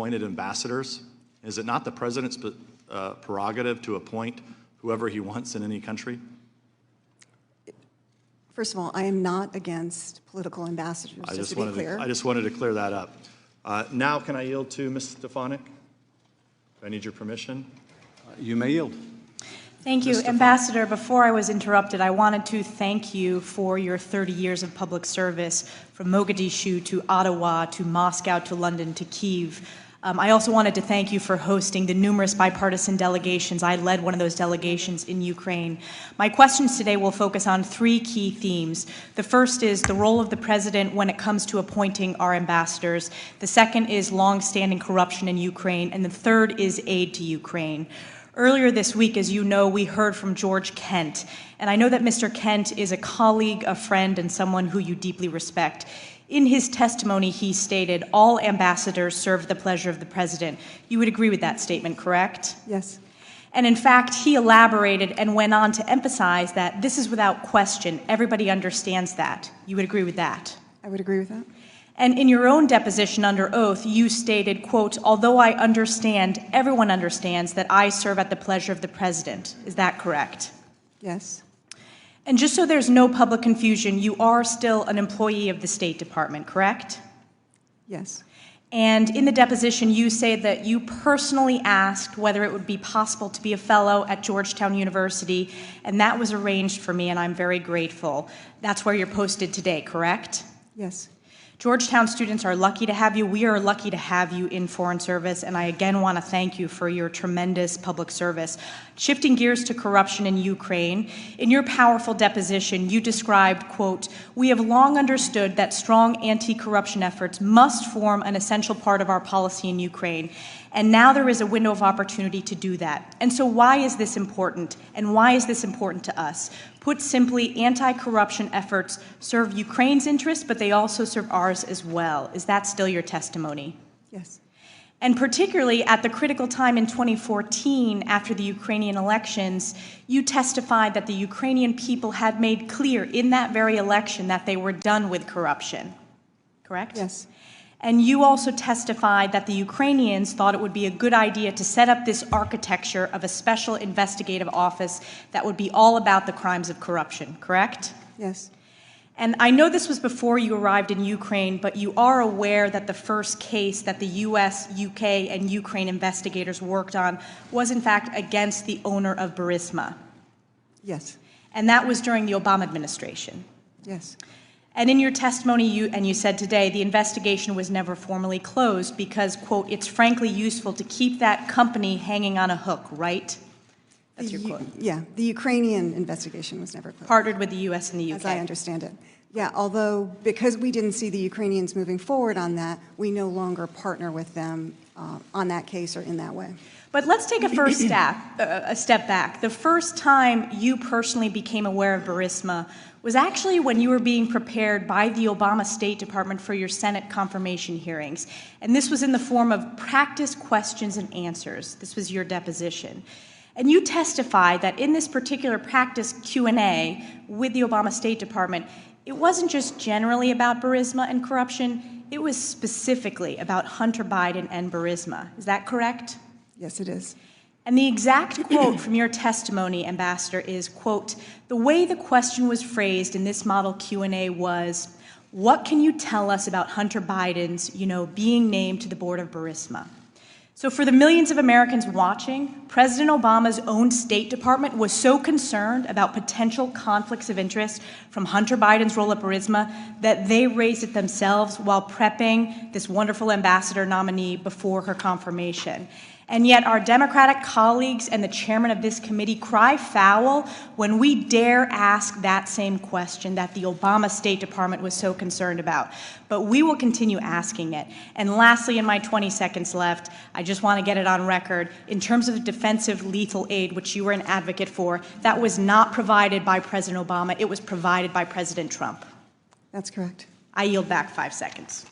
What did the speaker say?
appointed ambassadors? Is it not the president's prerogative to appoint whoever he wants in any country? First of all, I am not against political ambassadors, just to be clear. I just wanted to clear that up. Now, can I yield to Ms. Stefanik? I need your permission. You may yield. Thank you. Ambassador, before I was interrupted, I wanted to thank you for your 30 years of public service, from Mogadishu to Ottawa to Moscow to London to Kyiv. I also wanted to thank you for hosting the numerous bipartisan delegations. I led one of those delegations in Ukraine. My questions today will focus on three key themes. The first is the role of the president when it comes to appointing our ambassadors. The second is long-standing corruption in Ukraine. And the third is aid to Ukraine. Earlier this week, as you know, we heard from George Kent. And I know that Mr. Kent is a colleague, a friend, and someone who you deeply respect. In his testimony, he stated, all ambassadors serve the pleasure of the president. You would agree with that statement, correct? Yes. And in fact, he elaborated and went on to emphasize that this is without question. Everybody understands that. You would agree with that? I would agree with that. And in your own deposition under oath, you stated, quote, although I understand, everyone understands that I serve at the pleasure of the president. Is that correct? Yes. And just so there's no public confusion, you are still an employee of the State Department, correct? Yes. And in the deposition, you say that you personally asked whether it would be possible to be a fellow at Georgetown University, and that was arranged for me, and I'm very grateful. That's where you're posted today, correct? Yes. Georgetown students are lucky to have you. We are lucky to have you in Foreign Service, and I again want to thank you for your tremendous public service. Shifting gears to corruption in Ukraine, in your powerful deposition, you described, quote, we have long understood that strong anti-corruption efforts must form an essential part of our policy in Ukraine, and now there is a window of opportunity to do that. And so why is this important, and why is this important to us? Put simply, anti-corruption efforts serve Ukraine's interests, but they also serve ours as well. Is that still your testimony? Yes. And particularly at the critical time in 2014, after the Ukrainian elections, you testified that the Ukrainian people had made clear in that very election that they were done with corruption, correct? Yes. And you also testified that the Ukrainians thought it would be a good idea to set up this architecture of a special investigative office that would be all about the crimes of corruption, correct? Yes. And I know this was before you arrived in Ukraine, but you are aware that the first case that the US, UK, and Ukraine investigators worked on was in fact against the owner of Burisma. Yes. And that was during the Obama administration. Yes. And in your testimony, you said today, the investigation was never formally closed because, quote, it's frankly useful to keep that company hanging on a hook, right? That's your quote. Yeah, the Ukrainian investigation was never closed. Partnered with the U.S. and the UK. As I understand it. Yeah, although because we didn't see the Ukrainians moving forward on that, we no longer partner with them on that case or in that way. But let's take a step back. The first time you personally became aware of Burisma was actually when you were being prepared by the Obama State Department for your Senate confirmation hearings. And this was in the form of practice questions and answers. This was your deposition. And you testified that in this particular practice Q&A with the Obama State Department, it wasn't just generally about Burisma and corruption, it was specifically about Hunter Biden and Burisma. Is that correct? Yes, it is. And the exact quote from your testimony, Ambassador, is, quote, the way the question was phrased in this model Q&A was, what can you tell us about Hunter Biden's, being named to the board of Burisma? So for the millions of Americans watching, President Obama's own State Department was so concerned about potential conflicts of interest from Hunter Biden's role at Burisma that they raised it themselves while prepping this wonderful ambassador nominee before her confirmation. And yet our Democratic colleagues and the chairman of this committee cry foul when we dare ask that same question that the Obama State Department was so concerned about. But we will continue asking it. And lastly, in my 20 seconds left, I just want to get it on record. In terms of defensive lethal aid, which you were an advocate for, that was not provided by President Obama. It was provided by President Trump. That's correct. I yield back 5 seconds.